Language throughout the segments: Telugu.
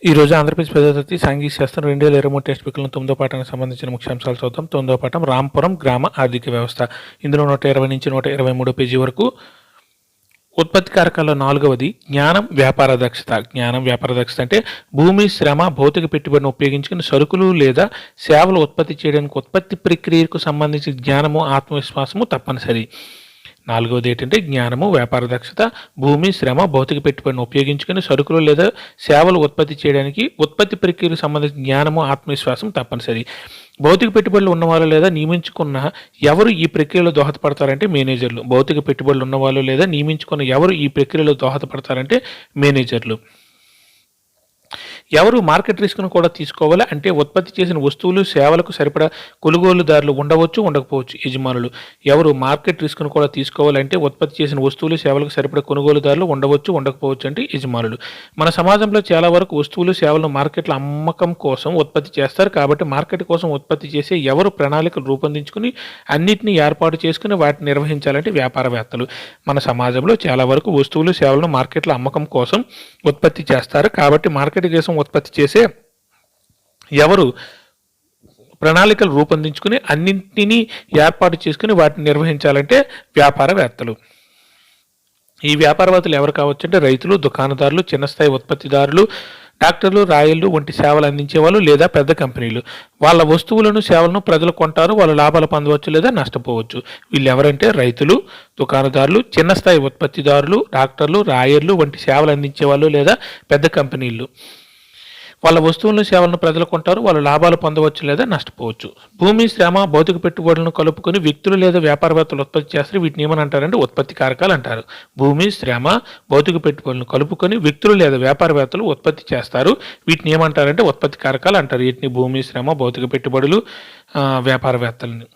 ఈరోజు ఆంధ్రప్రదేశ్ ప్రజాతరగతి సాంఘిక శాస్త్రం 2023 టెక్స్ట్ బుక్లను 9వ పాఠానికి సంబంధించిన ముఖ్యాంశాలు చూద్దాం. 9వ పాఠం రాంపురం గ్రామ ఆర్థిక వ్యవస్థ. ఇందులో 120 నుంచి 123 పేజీ వరకు ఉత్పత్తి కారకాల్లో 4వది జ్ఞానం వ్యాపార దక్షత. జ్ఞానం వ్యాపార దక్షత అంటే భూమి, శ్రమ, భౌతిక పెట్టుబడిని ఉపయోగించుకుని సరుకులు లేదా సేవలు ఉత్పత్తి చేయడానికి ఉత్పత్తి ప్రక్రియకు సంబంధించిన జ్ఞానము, ఆత్మవిశ్వాసము తప్పనిసరి. 4వది ఏంటంటే జ్ఞానము వ్యాపార దక్షత, భూమి, శ్రమ, భౌతిక పెట్టుబడిని ఉపయోగించుకుని సరుకులు లేదా సేవలు ఉత్పత్తి చేయడానికి ఉత్పత్తి ప్రక్రియకు సంబంధించిన జ్ఞానము, ఆత్మవిశ్వాసం తప్పనిసరి. భౌతిక పెట్టుబడులు ఉన్నవాళ్ళు లేదా నియమించుకున్న ఎవరు ఈ ప్రక్రియలో దోహదపడతారంటే మేనేజర్లు. భౌతిక పెట్టుబడులు ఉన్నవాళ్ళు లేదా నియమించుకున్న ఎవరు ఈ ప్రక్రియలో దోహదపడతారంటే మేనేజర్లు. ఎవరు మార్కెట్ రిస్క్ను కూడా తీసుకోవాలి అంటే ఉత్పత్తి చేసిన వస్తువులు, సేవలకు సరిపడా కొనుగోలుదారులు ఉండవచ్చు, ఉండకపోవచ్చు. యజమానులు. ఎవరు మార్కెట్ రిస్క్ను కూడా తీసుకోవాలంటే ఉత్పత్తి చేసిన వస్తువులు, సేవలకు సరిపడా కొనుగోలుదారులు ఉండవచ్చు, ఉండకపోవచ్చు అంటే యజమానులు. మన సమాజంలో చాలా వరకు వస్తువులు, సేవలను మార్కెట్లో అమ్మకం కోసం ఉత్పత్తి చేస్తారు. కాబట్టి మార్కెట్ కోసం ఉత్పత్తి చేసే ఎవరు ప్రణాళికలు రూపొందించుకుని అన్నింటినీ ఏర్పాటు చేసుకుని వాటిని నిర్వహించాలంటే వ్యాపారవేత్తలు. మన సమాజంలో చాలా వరకు వస్తువులు, సేవలను మార్కెట్లో అమ్మకం కోసం ఉత్పత్తి చేస్తారు. కాబట్టి మార్కెట్ కోసం ఉత్పత్తి చేసే ఎవరు ప్రణాళికలు రూపొందించుకుని అన్నింటినీ ఏర్పాటు చేసుకుని వాటిని నిర్వహించాలంటే వ్యాపారవేత్తలు. ఈ వ్యాపారవేత్తలు ఎవరు కావచ్చు అంటే రైతులు, దుకాణదారులు, చిన్న స్థాయి ఉత్పత్తిదారులు, డాక్టర్లు, రాయళ్ళు వంటి సేవలు అందించేవాళ్ళు లేదా పెద్ద కంపెనీలు. వాళ్ళ వస్తువులను, సేవలను ప్రజలు కొంటారు, వాళ్ళు లాభాలు పొందవచ్చు లేదా నష్టపోవచ్చు. వీళ్ళు ఎవరంటే రైతులు, దుకాణదారులు, చిన్న స్థాయి ఉత్పత్తిదారులు, డాక్టర్లు, రాయళ్ళు వంటి సేవలు అందించేవాళ్ళు లేదా పెద్ద కంపెనీలు. వాళ్ళ వస్తువులను, సేవలను ప్రజలు కొంటారు, వాళ్ళు లాభాలు పొందవచ్చు లేదా నష్టపోవచ్చు. భూమి, శ్రమ, భౌతిక పెట్టుబడులను కలుపుకొని వ్యక్తులు లేదా వ్యాపారవేత్తలు ఉత్పత్తి చేస్తారు. వీటిని ఏమని అంటారంటే ఉత్పత్తి కారకాలు అంటారు. భూమి, శ్రమ, భౌతిక పెట్టుబడులను కలుపుకొని వ్యక్తులు లేదా వ్యాపారవేత్తలు ఉత్పత్తి చేస్తారు. వీటిని ఏమంటారంటే ఉత్పత్తి కారకాలు అంటారు. వీటిని భూమి, శ్రమ, భౌతిక పెట్టుబడులు, వ్యాపారవేత్తలని.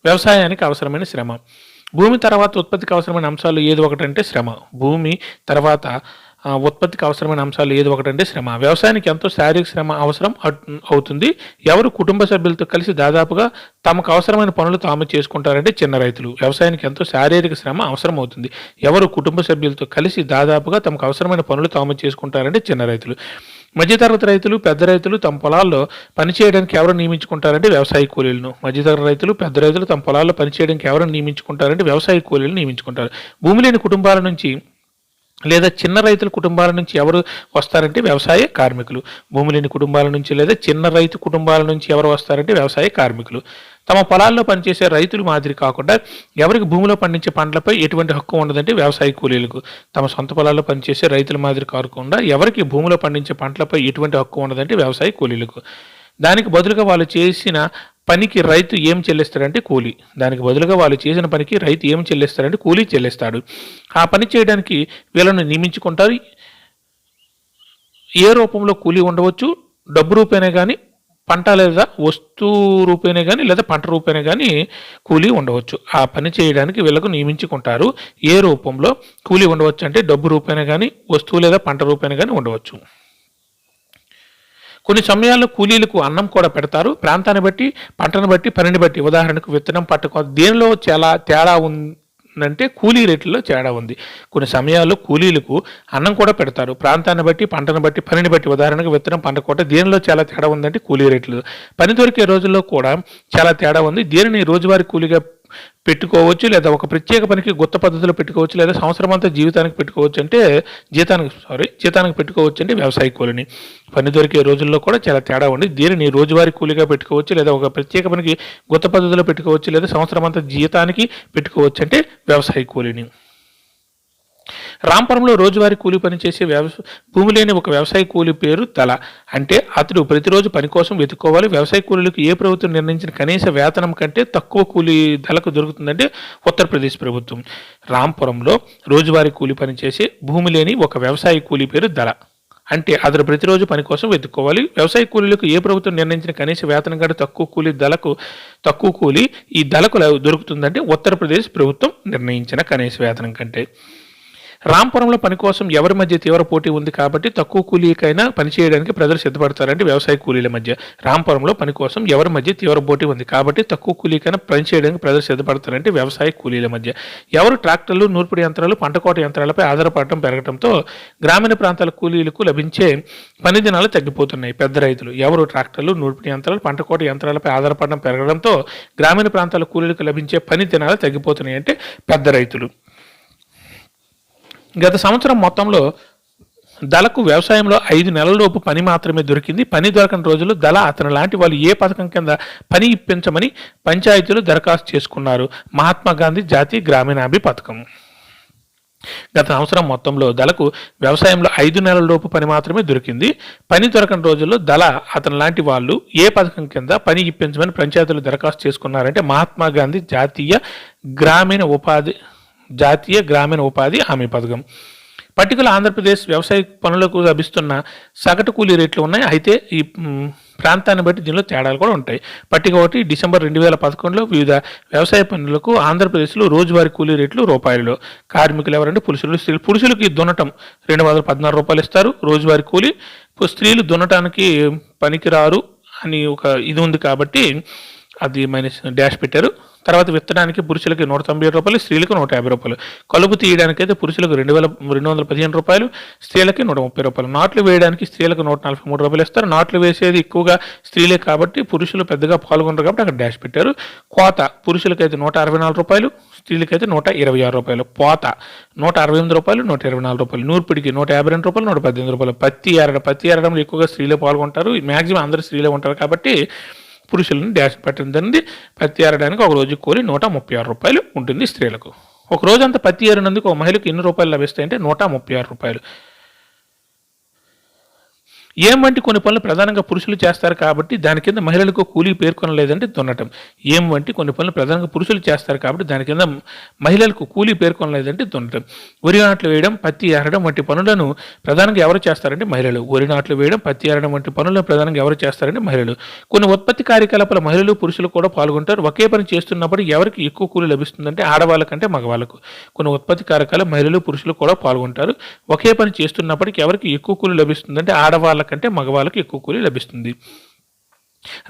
వ్యవసాయానికి అవసరమైన శ్రమ. భూమి తర్వాత ఉత్పత్తికి అవసరమైన అంశాలు ఏది ఒకటంటే శ్రమ. భూమి తర్వాత ఉత్పత్తికి అవసరమైన అంశాలు ఏది ఒకటంటే శ్రమ. వ్యవసాయానికి ఎంతో శారీరక శ్రమ అవసరం అవుతుంది. ఎవరు కుటుంబ సభ్యులతో కలిసి దాదాపుగా తమకు అవసరమైన పనులు తాము చేసుకుంటారంటే చిన్న రైతులు. వ్యవసాయానికి ఎంతో శారీరక శ్రమ అవసరం అవుతుంది. ఎవరు కుటుంబ సభ్యులతో కలిసి దాదాపుగా తమకు అవసరమైన పనులు తాము చేసుకుంటారంటే చిన్న రైతులు. మధ్యతరగతి రైతులు, పెద్ద రైతులు తమ పొలాల్లో పనిచేయడానికి ఎవరు నియమించుకుంటారంటే వ్యవసాయ కూలీలను. మధ్యతరగతి రైతులు, పెద్ద రైతులు తమ పొలాల్లో పనిచేయడానికి ఎవరు నియమించుకుంటారంటే వ్యవసాయ కూలీలను నియమించుకుంటారు. భూమి లేని కుటుంబాల నుంచి లేదా చిన్న రైతుల కుటుంబాల నుంచి ఎవరు వస్తారంటే వ్యవసాయ కార్మికులు. భూమి లేని కుటుంబాల నుంచి లేదా చిన్న రైతు కుటుంబాల నుంచి ఎవరు వస్తారంటే వ్యవసాయ కార్మికులు. తమ పొలాల్లో పనిచేసే రైతులు మాదిరి కాకుండా ఎవరికి భూమిలో పండించే పంటలపై ఎటువంటి హక్కు ఉండదంటే వ్యవసాయ కూలీలకు. తమ సొంత పొలాల్లో పనిచేసే రైతుల మాదిరి కాకుండా ఎవరికి భూమిలో పండించే పంటలపై ఎటువంటి హక్కు ఉండదంటే వ్యవసాయ కూలీలకు. దానికి బదులుగా వాళ్ళు చేసిన పనికి రైతు ఏం చెల్లిస్తాడంటే కూలీ. దానికి బదులుగా వాళ్ళు చేసిన పనికి రైతు ఏం చెల్లిస్తాడంటే కూలీ చెల్లిస్తాడు. ఆ పని చేయడానికి వీళ్ళను నియమించుకుంటారు. ఏ రూపంలో కూలీ ఉండవచ్చు, డబ్బు రూపేనే కానీ, పంట లేదా వస్తువు రూపేనే కానీ, లేదా పంట రూపేనే కానీ కూలీ ఉండవచ్చు. ఆ పని చేయడానికి వీళ్ళకు నియమించుకుంటారు. ఏ రూపంలో కూలీ ఉండవచ్చు అంటే డబ్బు రూపేనే కానీ, వస్తువు లేదా పంట రూపేనే కానీ ఉండవచ్చు. కొన్ని సమయాల్లో కూలీలకు అన్నం కూడా పెడతారు. ప్రాంతాన్ని బట్టి, పంటను బట్టి, పనిని బట్టి. ఉదాహరణకు విత్తనం, పట్ట దేనిలో చాలా తేడా ఉందంటే కూలీ రేట్లలో తేడా ఉంది. కొన్ని సమయాల్లో కూలీలకు అన్నం కూడా పెడతారు. ప్రాంతాన్ని బట్టి, పంటను బట్టి, పనిని బట్టి. ఉదాహరణకు విత్తనం, పంట కూడా దేనిలో చాలా తేడా ఉందంటే కూలీ రేట్లు. పని దొరికే రోజుల్లో కూడా చాలా తేడా ఉంది. దేనిని రోజువారీ కూలీగా పెట్టుకోవచ్చు, లేదా ఒక ప్రత్యేక పనికి గుత్త పద్ధతిలో పెట్టుకోవచ్చు, లేదా సంవత్సరం అంతా జీతానికి పెట్టుకోవచ్చు అంటే జీతానికి పెట్టుకోవచ్చు అంటే వ్యవసాయ కూలిని. పని దొరికే రోజుల్లో కూడా చాలా తేడా ఉంది. దీనిని రోజువారీ కూలీగా పెట్టుకోవచ్చు, లేదా ఒక ప్రత్యేక పనికి గుత్త పద్ధతిలో పెట్టుకోవచ్చు, లేదా సంవత్సరం అంతా జీతానికి పెట్టుకోవచ్చు అంటే వ్యవసాయ కూలిని. రాంపురంలో రోజువారీ కూలీ పనిచేసే భూమి లేని ఒక వ్యవసాయ కూలీ పేరు దళ. అంటే అతడు ప్రతిరోజు పని కోసం వెతుక్కోవాలి. వ్యవసాయ కూలీలకు ఏ ప్రభుత్వం నిర్ణయించిన కనీస వేతనం కంటే తక్కువ కూలీ దళకు దొరుకుతుందంటే ఉత్తరప్రదేశ్ ప్రభుత్వం. రాంపురంలో రోజువారీ కూలీ పనిచేసే భూమి లేని ఒక వ్యవసాయ కూలీ పేరు దళ. అంటే అతడు ప్రతిరోజు పని కోసం వెతుక్కోవాలి. వ్యవసాయ కూలీలకు ఏ ప్రభుత్వం నిర్ణయించిన కనీస వేతనం కంటే తక్కువ కూలీ ఈ దళకు దొరుకుతుందంటే ఉత్తరప్రదేశ్ ప్రభుత్వం నిర్ణయించిన కనీస వేతనం కంటే. రాంపురంలో పని కోసం ఎవరి మధ్య తీవ్ర పోటీ ఉంది కాబట్టి తక్కువ కూలీకైనా పని చేయడానికి ప్రజలు సిద్ధపడతారంటే వ్యవసాయ కూలీల మధ్య. రాంపురంలో పని కోసం ఎవరి మధ్య తీవ్ర పోటీ ఉంది కాబట్టి తక్కువ కూలీకైనా పని చేయడానికి ప్రజలు సిద్ధపడతారంటే వ్యవసాయ కూలీల మధ్య. ఎవరు ట్రాక్టర్లు, నూర్పిడి యంత్రాలు, పంటకోట యంత్రాలపై ఆధారపడటం పెరగడంతో గ్రామీణ ప్రాంతాల కూలీలకు లభించే పని దినాలు తగ్గిపోతున్నాయి. పెద్ద రైతులు. ఎవరు ట్రాక్టర్లు, నూర్పిడి యంత్రాలు, పంటకోట యంత్రాలపై ఆధారపడడం పెరగడంతో గ్రామీణ ప్రాంతాల కూలీలకు లభించే పని దినాలు తగ్గిపోతున్నాయి అంటే పెద్ద రైతులు. గత సంవత్సరం మొత్తంలో దళకు వ్యవసాయంలో 5 నెలలలోపు పని మాత్రమే దొరికింది. పని దొరకని రోజులు దళ అతని లాంటి వాళ్ళు ఏ పథకం కింద పని ఇప్పించమని పంచాయతీలు దరఖాస్తు చేసుకున్నారు. మహాత్మా గాంధీ జాతీయ గ్రామీణాభి పథకం. గత సంవత్సరం మొత్తంలో దళకు వ్యవసాయంలో 5 నెలలలోపు పని మాత్రమే దొరికింది. పని దొరకని రోజుల్లో దళ అతని లాంటి వాళ్ళు ఏ పథకం కింద పని ఇప్పించమని పంచాయతీలు దరఖాస్తు చేసుకున్నారంటే మహాత్మా గాంధీ జాతీయ గ్రామీణ ఉపాధి హామీ పథకం. పర్టికులర్ ఆంధ్రప్రదేశ్ వ్యవసాయ పనులకు లభిస్తున్న సగటు కూలీ రేట్లు ఉన్నాయి. అయితే ఈ ప్రాంతాన్ని బట్టి దీనిలో తేడాలు కూడా ఉంటాయి. పట్టిక 1 డిసెంబర్ 2011లో వివిధ వ్యవసాయ పనులకు ఆంధ్రప్రదేశ్లో రోజువారీ కూలీ రేట్లు రూపాయలు. కార్మికులు ఎవరంటే పురుషులు, స్త్రీలు. పురుషులకి దున్నటం 216 రూపాయలు ఇస్తారు రోజువారీ కూలీ. స్త్రీలు దున్నటానికి పనికిరారు అని ఒక ఇది ఉంది కాబట్టి అది మైనస్ డాష్ పెట్టారు. తర్వాత విత్తడానికి పురుషులకి 197 రూపాయలు, స్త్రీలకు 150 రూపాయలు. కలుపు తీయడానికి అయితే పురుషులకు 2215 రూపాయలు, స్త్రీలకి 130 రూపాయలు. నాట్లు వేయడానికి స్త్రీలకు 143 రూపాయలు ఇస్తారు. నాట్లు వేసేది ఎక్కువగా స్త్రీలే కాబట్టి పురుషులు పెద్దగా పాల్గొనరు కాబట్టి అక్కడ డాష్ పెట్టారు. కోత పురుషులకైతే 164 రూపాయలు, స్త్రీలకైతే 126 రూపాయలు. పోత 168 రూపాయలు, 124 రూపాయలు. నూర్పిడికి 152 రూపాయలు, 118 రూపాయలు. పత్తి ఏరడంలో ఎక్కువగా స్త్రీలే పాల్గొంటారు. మ్యాక్సిమం అందరూ స్త్రీలే ఉంటారు కాబట్టి పురుషులను డాష్ పెట్టిందండి. పత్తి ఏరడానికి ఒక రోజు కూలి 136 రూపాయలు ఉంటుంది స్త్రీలకు. ఒక రోజంతా పత్తి ఏరినందుకు ఒక మహిళకు ఎన్ని రూపాయలు లభిస్తాయంటే 136 రూపాయలు. ఏం వంటి కొన్ని పనులు ప్రధానంగా పురుషులు చేస్తారు కాబట్టి దాని కింద మహిళలకు కూలీ పేర్కొనలేదంటే దున్నటం. ఏం వంటి కొన్ని పనులు ప్రధానంగా పురుషులు చేస్తారు కాబట్టి దాని కింద మహిళలకు కూలీ పేర్కొనలేదంటే దున్నటం. వరి నాట్లు వేయడం, పత్తి ఏరడం వంటి పనులను ప్రధానంగా ఎవరు చేస్తారంటే మహిళలు. వరి నాట్లు వేయడం, పత్తి ఏరడం వంటి పనులను ప్రధానంగా ఎవరు చేస్తారంటే మహిళలు. కొన్ని ఉత్పత్తి కార్యకలాపాల మహిళలు, పురుషులు కూడా పాల్గొంటారు. ఒకే పని చేస్తున్నప్పుడు ఎవరికి ఎక్కువ కూలీ లభిస్తుందంటే ఆడవాళ్ళకంటే మగవాళ్ళకు. కొన్ని ఉత్పత్తి కార్యకలాపాల మహిళలు, పురుషులు కూడా పాల్గొంటారు. ఒకే పని చేస్తున్నప్పటికీ ఎవరికి ఎక్కువ కూలీ లభిస్తుందంటే ఆడవాళ్ళ కంటే మగవాళ్ళకి ఎక్కువ కూలీ లభిస్తుంది.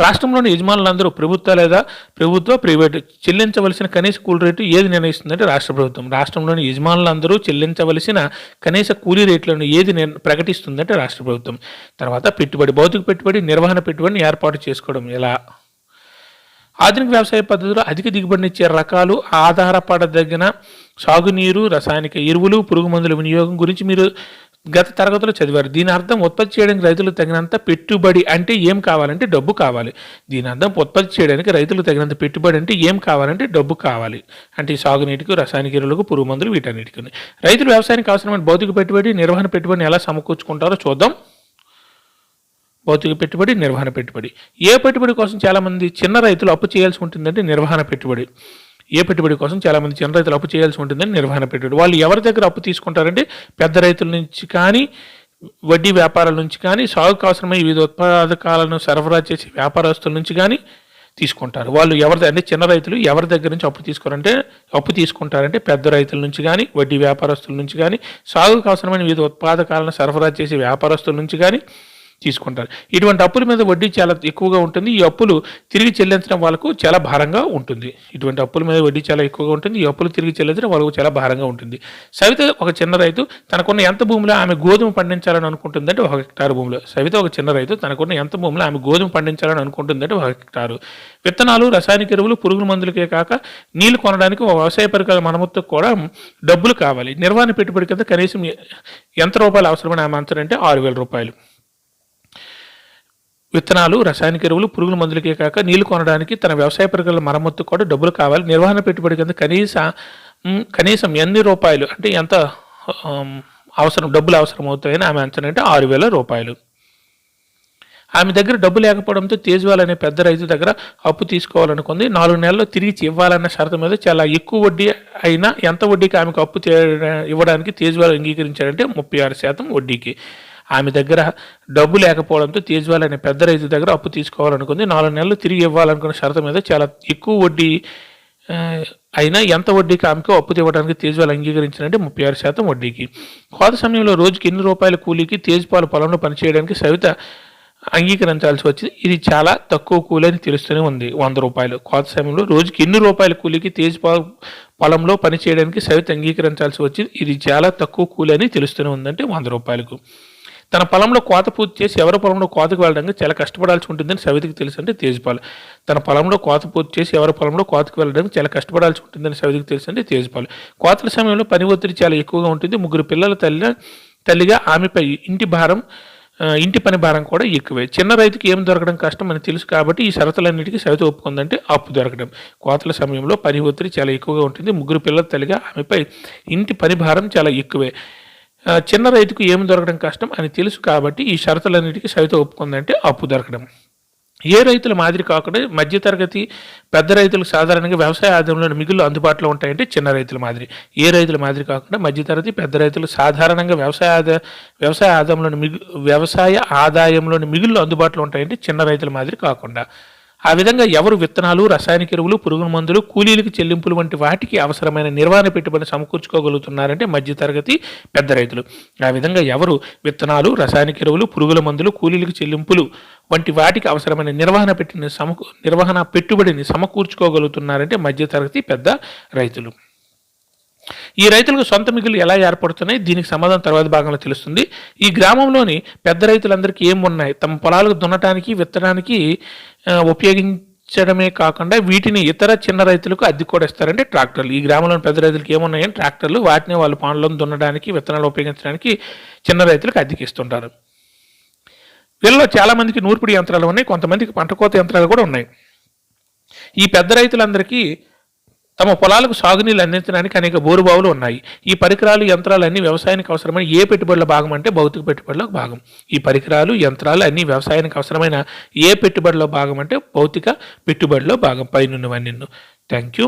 రాష్ట్రంలోని యజమానులందరూ ప్రభుత్వ ప్రైవేటు చెల్లించవలసిన కనీస కూలీ రేటు ఏది నిర్ణయిస్తుందంటే రాష్ట్ర ప్రభుత్వం. రాష్ట్రంలోని యజమానులందరూ చెల్లించవలసిన కనీస కూలీ రేట్లను ఏది ప్రకటిస్తుందంటే రాష్ట్ర ప్రభుత్వం. తర్వాత పెట్టుబడి, భౌతిక పెట్టుబడి, నిర్వహణ పెట్టుబడిని ఏర్పాటు చేసుకోవడం ఎలా. ఆధునిక వ్యవసాయ పద్ధతిలో అధిక దిగుబడినిచ్చే రకాలు, ఆధారపడదగిన సాగునీరు, రసాయనిక ఎరువులు, పురుగు మందుల వినియోగం గురించి మీరు గత తరగతిలో చదివారు. దీని అర్థం ఉత్పత్తి చేయడానికి రైతులకు తగినంత పెట్టుబడి అంటే ఏం కావాలంటే డబ్బు కావాలి. దీని అర్థం ఉత్పత్తి చేయడానికి రైతులకు తగినంత పెట్టుబడి అంటే ఏం కావాలంటే డబ్బు కావాలి. అంటే సాగునీటికి, రసాయనిక ఎరువులకు, పురుగు మందులు వీటన్నిటికి. రైతులు వ్యవసాయానికి అవసరమైన భౌతిక పెట్టుబడి, నిర్వహణ పెట్టుబడిని ఎలా సమకూర్చుకుంటారో చూద్దాం. భౌతిక పెట్టుబడి, నిర్వహణ పెట్టుబడి. ఏ పెట్టుబడి కోసం చాలామంది చిన్న రైతులు అప్పు చేయాల్సి ఉంటుందంటే నిర్వహణ పెట్టుబడి. ఏ పెట్టుబడి కోసం చాలామంది చిన్న రైతులు అప్పు చేయాల్సి ఉంటుందని నిర్వహణ పెట్టుబడి. వాళ్ళు ఎవరి దగ్గర అప్పు తీసుకుంటారంటే పెద్ద రైతుల నుంచి కానీ, వడ్డీ వ్యాపారాల నుంచి కానీ, సాగుకు అవసరమై వివిధ ఉత్పాదకాలను సరఫరా చేసే వ్యాపారస్తుల నుంచి కానీ తీసుకుంటారు. వాళ్ళు అంటే చిన్న రైతులు ఎవరి దగ్గర నుంచి అప్పు తీసుకుంటారంటే పెద్ద రైతుల నుంచి కానీ, వడ్డీ వ్యాపారస్తుల నుంచి కానీ, సాగుకు అవసరమైన వివిధ ఉత్పాదకాలను సరఫరా చేసే వ్యాపారస్తుల నుంచి కానీ తీసుకుంటారు. ఇటువంటి అప్పుల మీద వడ్డీ చాలా ఎక్కువగా ఉంటుంది. ఈ అప్పులు తిరిగి చెల్లించడం వాళ్ళకు చాలా భారంగా ఉంటుంది. ఇటువంటి అప్పుల మీద వడ్డీ చాలా ఎక్కువగా ఉంటుంది. ఈ అప్పులు తిరిగి చెల్లించడం వాళ్ళకు చాలా భారంగా ఉంటుంది. సవిత ఒక చిన్న రైతు తనకున్న ఎంత భూమిలో ఆమె గోధుమ పండించాలని అనుకుంటుందంటే 1 హెక్టారు భూమిలో. సవిత ఒక చిన్న రైతు తనకున్న ఎంత భూమిలో ఆమె గోధుమ పండించాలని అనుకుంటుందంటే 1 హెక్టారు. విత్తనాలు, రసాయనిక ఎరువులు, పురుగుల మందులకే కాక నీళ్లు కొనడానికి వ్యవసాయ పరికరాల మరమ్మతుకు కూడా డబ్బులు కావాలి. నిర్వహణ పెట్టుబడి కింద కనీసం ఎంత రూపాయలు అవసరమని ఆమె అంచనంటే 6,000 రూపాయలు. విత్తనాలు, రసాయనిక ఎరువులు, పురుగుల మందులకే కాక నీళ్లు కొనడానికి తన వ్యవసాయ పరికరాల మరమ్మత్తు కూడా డబ్బులు కావాలి. నిర్వహణ పెట్టుబడి కింద కనీసం ఎన్ని రూపాయలు అంటే ఎంత డబ్బులు అవసరం అవుతాయని ఆమె అంచనా అంటే 6,000 రూపాయలు. ఆమె దగ్గర డబ్బు లేకపోవడంతో తేజ్వాల్ అనే పెద్ద రైతు దగ్గర అప్పు తీసుకోవాలనుకుంది. 4 నెలల్లో తిరిగి ఇవ్వాలన్న షరతు మీద చాలా ఎక్కువ వడ్డీ అయినా ఎంత వడ్డీకి ఆమెకు అప్పు ఇవ్వడానికి తేజ్వాల్ అంగీకరించాడంటే 36% వడ్డీకి. ఆమె దగ్గర డబ్బు లేకపోవడంతో తేజ్వాల్ అనే పెద్ద రైతు దగ్గర అప్పు తీసుకోవాలనుకుంది. 4 నెలలు తిరిగి ఇవ్వాలనుకున్న షరతు మీద చాలా ఎక్కువ వడ్డీ అయినా ఎంత వడ్డీకి ఆమెకు అప్పు ఇవ్వడానికి తేజ్పాల్ అంగీకరించినంటే 36% వడ్డీకి. కోత సమయంలో రోజుకి ఎన్ని రూపాయల కూలీకి తేజ్పాల్ పొలంలో పనిచేయడానికి సవిత అంగీకరించాల్సి వచ్చింది. ఇది చాలా తక్కువ కూలి అని తెలుస్తూనే ఉంది. 100 రూపాయలు. కోత సమయంలో రోజుకి ఎన్ని రూపాయల కూలీకి తేజ్పాల్ పొలంలో పనిచేయడానికి సవిత అంగీకరించాల్సి వచ్చింది. ఇది చాలా తక్కువ కూలి అని తెలుస్తూనే ఉందంటే 100 రూపాయలకు. తన పొలంలో కోత పూర్తి చేసి ఎవరి పొలంలో కోతకు వెళ్ళడానికి చాలా కష్టపడాల్సి ఉంటుందని సవితకి తెలుసు అంటే తేజ్పాల్. తన పొలంలో కోత పూర్తి చేసి ఎవరి పొలంలో కోతకు వెళ్ళడానికి చాలా కష్టపడాల్సి ఉంటుందని సవితకి తెలుసు అంటే తేజ్పాల్. కోతల సమయంలో పని ఒత్తిడి చాలా ఎక్కువగా ఉంటుంది. 3 పిల్లల తల్లిగా ఆమెపై ఇంటి పని భారం కూడా ఎక్కువే. చిన్న రైతుకి ఏం దొరకడం కష్టం అని తెలుసు కాబట్టి ఈ షరతులన్నిటికీ సవిత ఒప్పుకుందంటే అప్పు దొరకడం. కోతల సమయంలో పని ఒత్తిడి చాలా ఎక్కువగా ఉంటుంది. 3 పిల్లల తల్లిగా ఆమెపై ఇంటి పని భారం చాలా ఎక్కువే. చిన్న రైతుకు ఏం దొరకడం కష్టం అని తెలుసు కాబట్టి ఈ షరతులన్నిటికీ సవిత ఒప్పుకుందంటే అప్పు దొరకడం. ఏ రైతుల మాదిరి కాకుండా మధ్యతరగతి పెద్ద రైతులకు సాధారణంగా వ్యవసాయ ఆదాయంలోని మిగులు అందుబాటులో ఉంటాయంటే చిన్న రైతుల మాదిరి. ఏ రైతుల మాదిరి కాకుండా మధ్యతరగతి పెద్ద రైతులు సాధారణంగా వ్యవసాయ ఆదాయంలోని మిగులు అందుబాటులో ఉంటాయంటే చిన్న రైతుల మాదిరి కాకుండా. ఆ విధంగా ఎవరు విత్తనాలు, రసాయనిక ఎరువులు, పురుగు మందులు, కూలీలకు చెల్లింపులు వంటి వాటికి అవసరమైన నిర్వహణ పెట్టుబడి సమకూర్చుకోగలుగుతున్నారంటే మధ్యతరగతి పెద్ద రైతులు. ఆ విధంగా ఎవరు విత్తనాలు, రసాయనిక ఎరువులు, పురుగుల మందులు, కూలీలకు చెల్లింపులు వంటి వాటికి అవసరమైన నిర్వహణ పెట్టుబడిని సమకూర్చుకోగలుగుతున్నారంటే మధ్యతరగతి పెద్ద రైతులు. ఈ రైతులకు సొంత మిగులు ఎలా ఏర్పడుతున్నాయి? దీనికి సమాధానం తర్వాత భాగంలో తెలుస్తుంది. ఈ గ్రామంలోని పెద్ద రైతులందరికీ ఏం ఉన్నాయి? తమ పొలాలకు దున్నటానికి, విత్తడానికి ఉపయోగించడమే కాకుండా వీటిని ఇతర చిన్న రైతులకు అద్దె కూడా ఇస్తారంటే ట్రాక్టర్లు. ఈ గ్రామంలోని పెద్ద రైతులకు ఏమున్నాయని ట్రాక్టర్లు, వాటిని వాళ్ళ పొలాలను దున్నడానికి, విత్తనాలు ఉపయోగించడానికి చిన్న రైతులకు అద్దెకి ఇస్తుంటారు. వీళ్ళలో చాలా మందికి నూర్పిడి యంత్రాలు ఉన్నాయి, కొంతమందికి పంట కోత యంత్రాలు కూడా ఉన్నాయి. ఈ పెద్ద రైతులందరికీ తమ పొలాలకు సాగునీళ్ళు అందించడానికి అనేక బోరుబావులు ఉన్నాయి. ఈ పరికరాలు, యంత్రాలు అన్ని వ్యవసాయానికి అవసరమైన ఏ పెట్టుబడుల భాగం అంటే భౌతిక పెట్టుబడిలో భాగం. ఈ పరికరాలు, యంత్రాలు అన్ని వ్యవసాయానికి అవసరమైన ఏ పెట్టుబడిలో భాగం అంటే భౌతిక పెట్టుబడిలో భాగం. పైనున్నవన్నీ. Thank you.